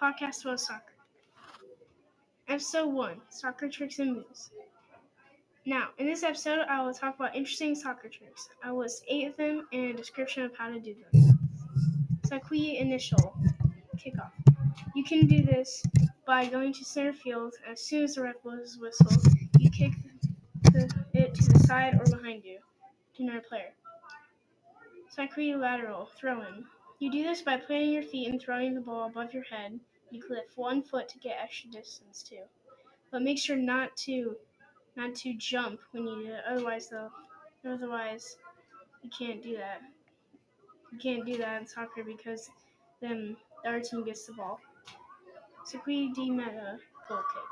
podcast about soccer. Episode 1, Soccer Tricks and Moves. Now, in this episode, I will talk about interesting soccer tricks. I will list 8 of them and a description of how to do them. Sakui initial kickoff. You can do this by going to center field. As soon as the ref blows his whistle, you kick it to the side or behind you to another player. Sakui lateral throw-in. You do this by planting your feet and throwing the ball above your head. You can lift one foot to get extra distance too. But make sure not to jump when you do it. Otherwise you can't do that. You can't do that in soccer because then the other team gets the ball. Sakui D meta goal kick.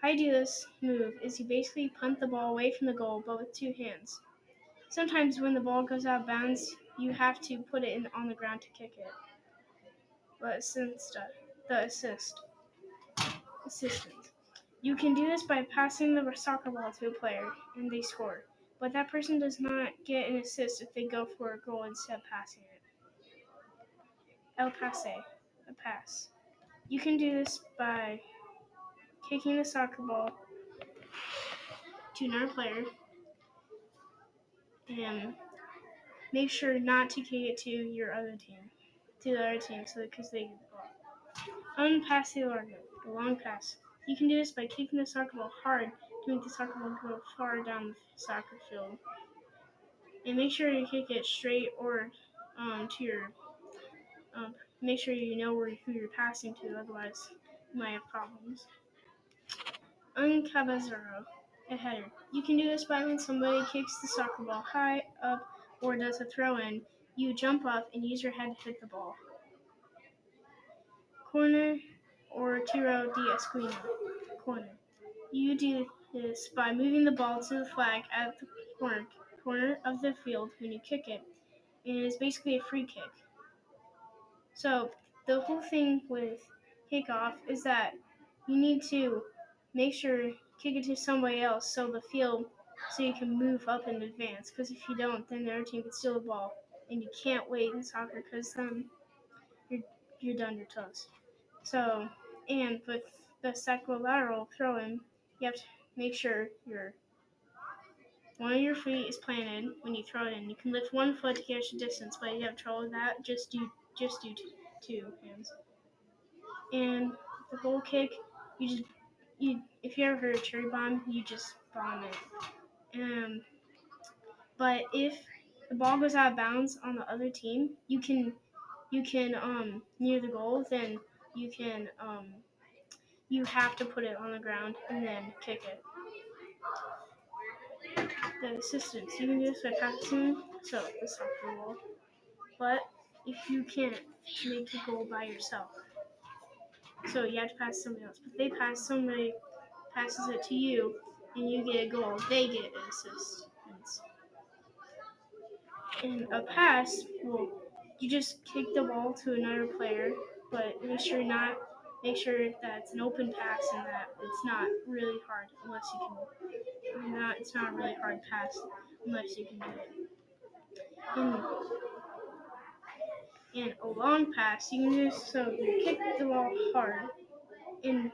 How you do this move is you basically punt the ball away from the goal, but with 2 hands. Sometimes when the ball goes out of bounds, you have to put it on the ground to kick it. The assistant. You can do this by passing the soccer ball to a player and they score, but that person does not get an assist if they go for a goal instead of passing it. El pase, a pass. You can do this by kicking the soccer ball to another player and make sure not to kick it to the other team, so because they get the ball. Unpass the long pass. You can do this by kicking the soccer ball hard to make the soccer ball go far down the soccer field. And make sure you kick it straight or to your. Make sure you know who you're passing to, otherwise you might have problems. Uncabezero, a header. You can do this by when somebody kicks the soccer ball high up or does a throw-in. You jump up and use your head to hit the ball. Corner or tiro de esquina. Corner. You do this by moving the ball to the flag at the corner of the field when you kick it, and it is basically a free kick. So the whole thing with kickoff is that you need to make sure kick it to somebody else so you can move up in advance. Because if you don't, then the other team can steal the ball, and you can't wait in soccer because you're done your toes. So, and with the sacro-lateral throw-in, you have to make sure one of your feet is planted when you throw it in. You can lift one foot to get extra distance, but if you have trouble with that, just do 2 hands. And the goal kick, if you ever heard of cherry bomb, you just bomb it. But if the ball goes out of bounds on the other team, you can near the goal, then you have to put it on the ground and then kick it. The assistance. You can do this by passing the soccer ball. But if you can't make the goal by yourself, so you have to pass somebody else. But if somebody passes it to you and you get a goal, they get an assist. And a pass, you just kick the ball to another player, but make sure that it's an open pass and that it's not really hard it's not a really hard pass unless you can do it. And a long pass, you can you kick the ball hard and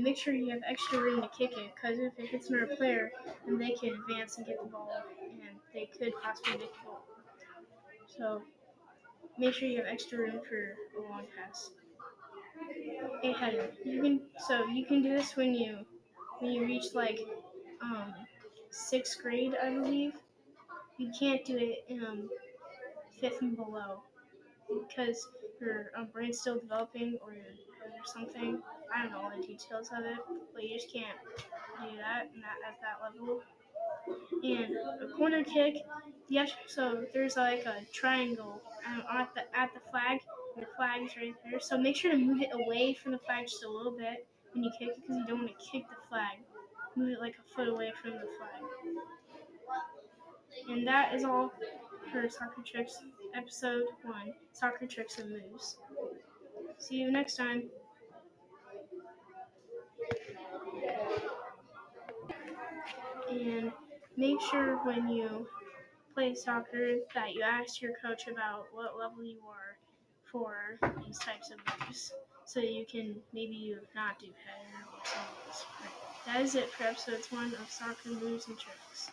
make sure you have extra room to kick it, because if it hits another player, then they can advance and get the ball, and they could possibly make the goal. So make sure you have extra room for a long pass. A header. You can do this when you reach 6th grade, I believe. You can't do it in 5th and below because your brain's still developing or something. I don't know all the details of it, but you just can't do that at that level. And a corner kick, there's like a triangle at the flag. Your flag is right there, so make sure to move it away from the flag just a little bit when you kick it, because you don't want to kick the flag. Move it like a foot away from the flag. And that is all for Soccer Tricks, Episode 1, Soccer Tricks and Moves. See you next time. And make sure when you play soccer that you ask your coach about what level you are for these types of moves. so you can maybe not do header or something else. But that is it for episode 1 of Soccer Moves and Tricks.